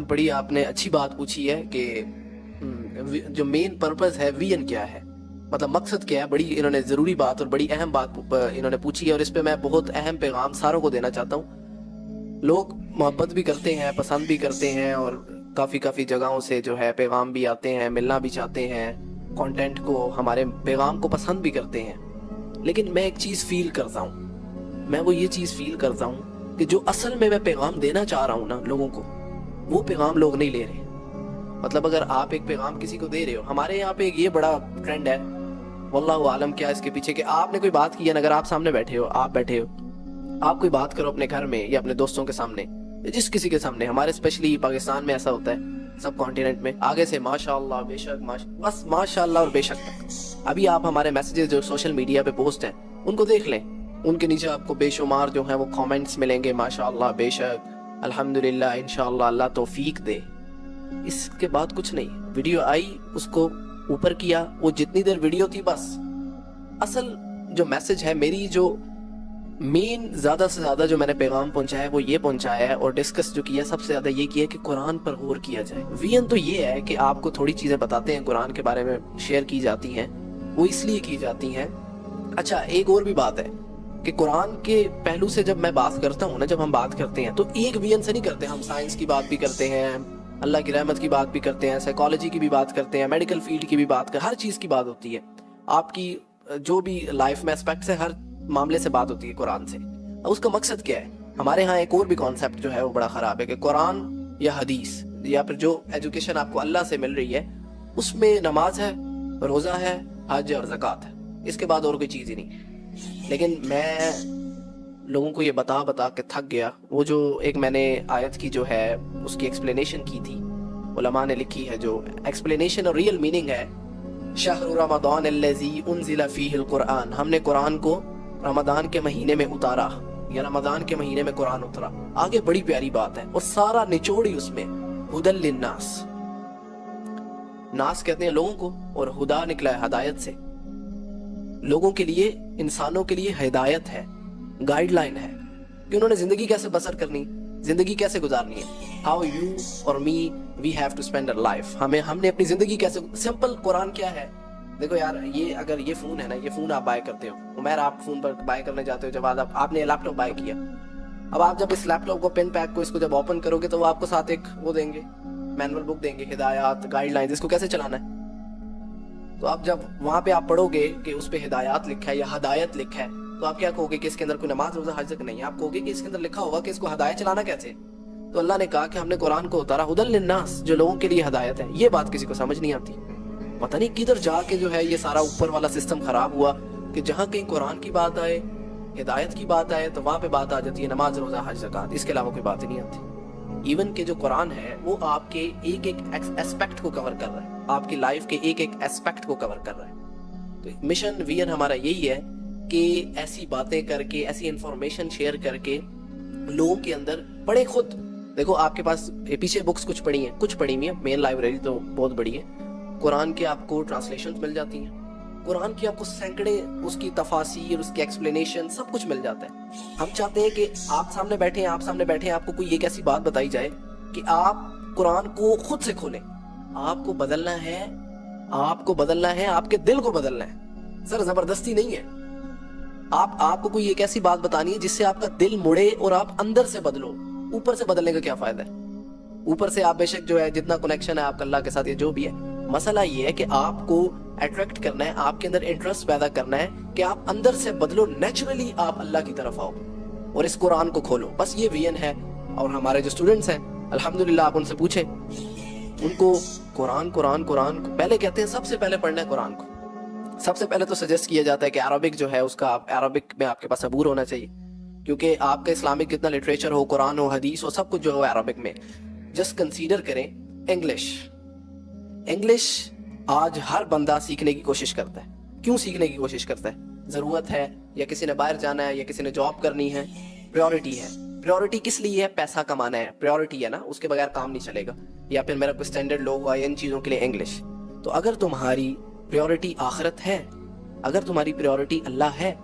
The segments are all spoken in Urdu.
بڑی آپ نے اچھی بات پوچھی ہے کہ جو مین پرپز ہے وین کیا ہے، مطلب مقصد کیا ہے. بڑی انہوں نے ضروری بات اور بڑی اہم بات انہوں نے پوچھی ہے، اور اس پہ میں بہت اہم پیغام ساروں کو دینا چاہتا ہوں. لوگ محبت بھی کرتے ہیں، پسند بھی کرتے ہیں، اور کافی جگہوں سے جو ہے پیغام بھی آتے ہیں، ملنا بھی چاہتے ہیں، کانٹینٹ کو، ہمارے پیغام کو پسند بھی کرتے ہیں. لیکن میں ایک چیز فیل کرتا ہوں، میں وہ یہ چیز فیل کرتا ہوں کہ جو اصل میں پیغام دینا چاہ رہا ہوں نا لوگوں کو، وہ پیغام لوگ نہیں لے رہے. مطلب اگر آپ ایک پیغام کسی کو دے رہے ہو، ہمارے یہاں پہ یہ بڑا ٹرینڈ ہے، واللہ عالم کیا اس کے پیچھے، کہ آپ نے کوئی بات کی ہے، اگر آپ سامنے بیٹھے ہو، آپ کوئی بات کرو اپنے گھر میں یا اپنے دوستوں کے سامنے، جس کسی کے سامنے، ہمارے اسپیشلی پاکستان میں ایسا ہوتا ہے، سب کانٹیننٹ میں، آگے سے ماشاءاللہ، بے شک، بس ماشاءاللہ اور بے شک تک. ابھی آپ ہمارے میسیجز جو سوشل میڈیا پہ پوسٹ ہیں ان کو دیکھ لیں، ان کے نیچے آپ کو بے شمار جو ہیں وہ کامنٹس ملیں گے، ماشاءاللہ، بے شک، الحمدللہ، انشاءاللہ، اللہ توفیق دے. اس کے بعد کچھ نہیں. ویڈیو آئی، اس کو اوپر کیا، وہ جتنی دیر ویڈیو تھی بس. اصل جو میسج ہے، میری جو مین زیادہ سے زیادہ جو میں نے پیغام پہنچایا ہے وہ یہ پہنچایا ہے، اور ڈسکس جو کیا سب سے زیادہ یہ کیا کہ قرآن پر غور کیا جائے. وین تو یہ ہے کہ آپ کو تھوڑی چیزیں بتاتے ہیں، قرآن کے بارے میں شیئر کی جاتی ہیں، وہ اس لیے کی جاتی ہیں. اچھا، ایک اور بھی بات ہے کہ قرآن کے پہلو سے جب میں بات کرتا ہوں نا، جب ہم بات کرتے ہیں تو ایک وین سے نہیں کرتے. ہم سائنس کی بات بھی کرتے ہیں، اللہ کی رحمت کی بات بھی کرتے ہیں، سائیکالوجی کی بھی بات کرتے ہیں، میڈیکل فیلڈ کی بھی بات کرتے ہیں، ہر چیز کی بات ہوتی ہے. آپ کی جو بھی لائف میں اسپیکٹس ہے، ہر معاملے سے بات ہوتی ہے قرآن سے. اس کا مقصد کیا ہے؟ ہمارے ہاں ایک اور بھی کانسیپٹ جو ہے وہ بڑا خراب ہے کہ قرآن یا حدیث یا پھر جو ایجوکیشن آپ کو اللہ سے مل رہی ہے اس میں نماز ہے، روزہ ہے، حج اور زکوٰۃ ہے، اس کے بعد اور کوئی چیز ہی نہیں. لیکن میں لوگوں کو یہ بتا کے تھک گیا. وہ جو ایک میں نے آیت کی جو ہے اس کی ایکسپلینیشن کی تھی، علماء نے لکھی ہے، جو ایکسپلینیشن اور ریئل میننگ ہے، شہر رمضان الذی انزل فیہ القرآن، ہم نے قرآن کو رمضان کے مہینے میں اتارا، یا رمضان کے مہینے میں قرآن اترا. آگے بڑی پیاری بات ہے، اور سارا نچوڑ ہی اس میں ہدی للناس، ناس کہتے ہیں لوگوں کو، اور ہدا نکلا ہے ہدایت سے. لوگوں کے لیے، انسانوں کے لیے ہدایت ہے، گائیڈ لائن ہے کہ انہوں نے زندگی کیسے بسر کرنی، زندگی کیسے گزارنی ہے. ہاؤ یو اور می وی ہیو ٹو اسپینڈ اور لائف، ہم نے اپنی زندگی کیسے، سمپل. قرآن کیا ہے؟ دیکھو یار، یہ اگر یہ فون ہے نا، یہ فون آپ بائی کرتے ہو، عمیر آپ فون پر بائی کرنے جاتے ہو، جب آپ نے لیپ ٹاپ بائی کیا، اب آپ جب اس لیپ ٹاپ کو، پن پیک کو، اس کو جب اوپن کرو گے تو وہ آپ کو ساتھ ایک وہ دیں گے، مینول بک دیں گے، ہدایات، گائیڈ لائنز، اس کو کیسے چلانا ہے. تو اب جب وہاں پہ آپ پڑھو گے کہ اس پہ ہدایات لکھا ہے یا ہدایت لکھا ہے، تو آپ کیا کہو گے کہ اس کے اندر کوئی نماز، روزہ، حج تک نہیں ہے. آپ کہو گے کہ اس کے اندر لکھا ہوگا کہ اس کو ہدایت چلانا کیسے. تو اللہ نے کہا کہ ہم نے قرآن کو اتارا ہدی للناس، جو لوگوں کے لیے ہدایت ہے. یہ بات کسی کو سمجھ نہیں آتی. پتہ نہیں کدھر جا کے جو ہے یہ سارا اوپر والا سسٹم خراب ہوا کہ جہاں کہیں قرآن کی بات آئے، ہدایت کی بات آئے، تو وہاں پہ بات آ جاتی ہے نماز، روزہ، حج، زکوٰۃ. اس کے علاوہ کوئی بات ہی نہیں آتی. ایون کہ جو قرآن ہے وہ آپ کے ایک ایسپیکٹ کو کور کر رہا ہے، آپ کی لائف کے ایک ایسپیکٹ کو کور کر رہا ہے. تو مشن وین ہمارا یہی ہے کہ ایسی باتیں کر کے، ایسی انفارمیشن شیئر کر کے لوگوں کے اندر پڑھے. خود دیکھو، آپ کے پاس پیچھے بکس کچھ پڑھی ہیں، کچھ پڑھی ہوئی ہیں، مین لائبریری تو بہت بڑی ہے. قرآن کے آپ کو ٹرانسلیشنز مل جاتی ہیں، قرآن کی آپ کو سینکڑے، اس کی تفاسیر، اس کی ایکسپلینیشن، سب کچھ مل جاتا ہے. ہم چاہتے ہیں کہ آپ سامنے بیٹھے ہیں، آپ کو کوئی ایک ایسی بات بتائی جائے کہ آپ قرآن کو خود سے کھولیں. آپ کو بدلنا ہے، آپ کے دل کو بدلنا ہے، سر زبردستی نہیں ہے. آپ کو کوئی ایک ایسی بات بتانی ہے جس سے آپ کا دل مڑے اور آپ اندر سے بدلو. اوپر سے بدلنے کا کیا فائدہ ہے؟ اوپر سے آپ بے شک جو ہے جتنا کنیکشن ہے آپ کا اللہ کے ساتھ، یہ جو بھی ہے، مسئلہ یہ ہے کہ آپ کو اٹریکٹ کرنا ہے، آپ کے اندر انٹرسٹ پیدا کرنا ہے کہ آپ اندر سے بدلو، نیچرلی آپ اللہ کی طرف آؤ اور اس قرآن کو کھولو. بس یہ وین ہے. اور ہمارے جو اسٹوڈنٹس ہیں، الحمدللہ، آپ ان سے پوچھیں، ان کو قرآن پہلے کہتے ہیں سب سے پہلے پڑھنا ہے قرآن کو. سب سے پہلے تو سجیسٹ کیا جاتا ہے کہ عربک جو ہے اس کا، عربک میں آپ کے پاس عبور ہونا چاہیے، کیونکہ آپ کا اسلامک کتنا لٹریچر ہو، قرآن ہو، حدیث ہو، سب کچھ جو ہے عربک میں. جسٹ کنسیڈر کریں انگلش آج ہر بندہ سیکھنے کی کوشش کرتا ہے. کیوں سیکھنے کی کوشش کرتا ہے؟ ضرورت ہے، یا کسی نے باہر جانا ہے، یا کسی نے جاب کرنی ہے، پریورٹی ہے. پریورٹی کس لیے ہے؟ پیسہ کمانا ہے، پریورٹی ہے نا، اس کے بغیر کام نہیں چلے گا. یا پھر میرا کوئی اسٹینڈرڈ لو ہوا، ان چیزوں کے لیے انگلش. تو اگر تمہاری پریورٹی آخرت ہے، اگر تمہاری پریورٹی اللہ ہے،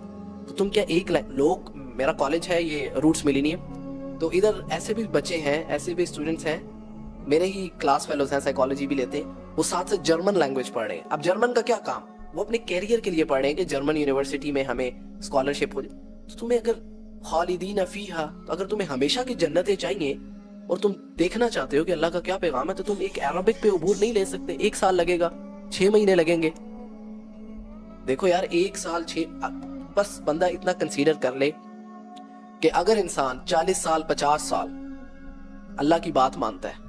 تو تم کیا لوگ، میرا کالج ہے یہ روٹس ملینیم، تو ادھر ایسے بھی بچے ہیں, ایسے بھی اسٹوڈنٹس ہیں, میرے ہی کلاس فیلوز ہیں, سائیکالوجی بھی لیتے ہیں, وہ ساتھ سے جرمن لینگویج پڑھ رہے ہیں. اب جرمن کا کیا کام, وہ اپنے کیریئر کے لیے پڑھ رہے ہیں کہ جرمن یونیورسٹی میں ہمیں اسکالرشپ ہو جائے. تو تمہیں اگر خالدین فیہا, تو اگر تمہیں ہمیشہ کی جنتیں چاہیے اور تم دیکھنا چاہتے ہو کہ اللہ کا کیا پیغام ہے, تو تم ایک عربک پہ عبور نہیں لے سکتے. 1 سال لگے گا, 6 مہینے لگیں گے. دیکھو یار 1 سال 6, بس بندہ اتنا کنسیڈر کر لے کہ اگر انسان 40 سال 50 سال اللہ کی بات مانتا ہے,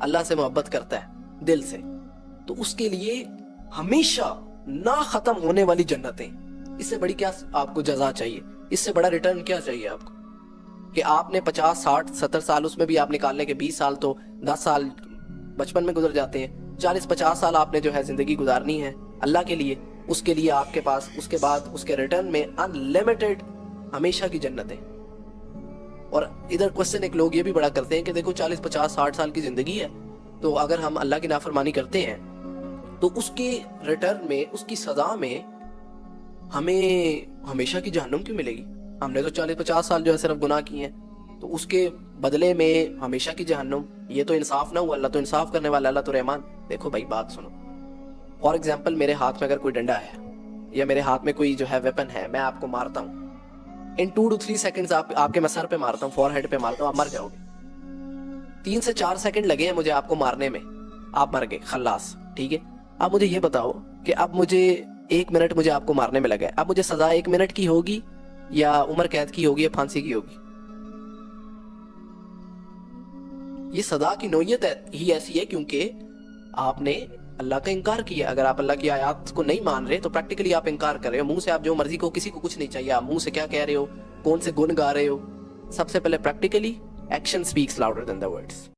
اللہ سے محبت کرتا ہے دل سے, تو اس کے لیے ہمیشہ نہ ختم ہونے والی جنتیں. اس سے بڑی کیا آپ کو جزا چاہیے, اس سے بڑا ریٹرن کیا چاہیے آپ کو, کہ آپ نے 50 60 70 سال اس میں بھی آپ نکال لیں کہ 20 سال تو 10 سال بچپن میں گزر جاتے ہیں, 40 50 سال آپ نے جو ہے زندگی گزارنی ہے اللہ کے لیے. اس کے لیے آپ کے پاس اس کے بعد اس کے ریٹرن میں انلیمیٹڈ ہمیشہ کی جنتیں. اور ادھر کوسچن ایک لوگ یہ بھی بڑا کرتے ہیں کہ دیکھو 40 50 60 سال کی زندگی ہے, تو اگر ہم اللہ کی نافرمانی کرتے ہیں تو اس کے ریٹرن میں, اس کی سزا میں ہمیں ہمیشہ کی جہنم کیوں ملے گی؟ ہم نے تو 40 50 سال جو ہے صرف گناہ کیے ہیں, تو اس کے بدلے میں ہمیشہ کی جہنم. یہ تو انصاف نہ ہوا. اللہ تو انصاف کرنے والا, اللہ تو رحمان. دیکھو بھائی بات سنو, فار ایگزامپل میرے ہاتھ میں اگر کوئی ڈنڈا ہے یا میرے ہاتھ میں کوئی جو ہے ویپن ہے, میں آپ کو مارتا ہوں, ان 2 to 3 سیکنڈز آپ کے میں سر پہ مارتا ہوں, فور ہیڈ پہ مارتا ہوں, آپ مر جاؤ گے. 3 سے 4 سیکنڈ لگے ہیں مجھے آپ کو مارنے میں, آپ مر گئے, خلاص. ٹھیک ہے, اب مجھے یہ بتاؤ کہ اب مجھے 1 منٹ مجھے آپ کو مارنے میں لگا ہے, اب مجھے سزا 1 منٹ کی ہوگی یا عمر قید کی ہوگی یا پھانسی کی ہوگی؟ یہ سزا کی نوعیت ہی ایسی ہے کیونکہ آپ نے اللہ کا انکار کیا. اگر آپ اللہ کی آیات کو نہیں مان رہے تو پریکٹیکلی آپ انکار کر رہے ہو. منہ سے آپ جو مرضی کو, کسی کو کچھ نہیں چاہیے, آپ منہ سے کیا کہہ رہے ہو, کون سے گن گا رہے ہو. سب سے پہلے practically action speaks louder than the words.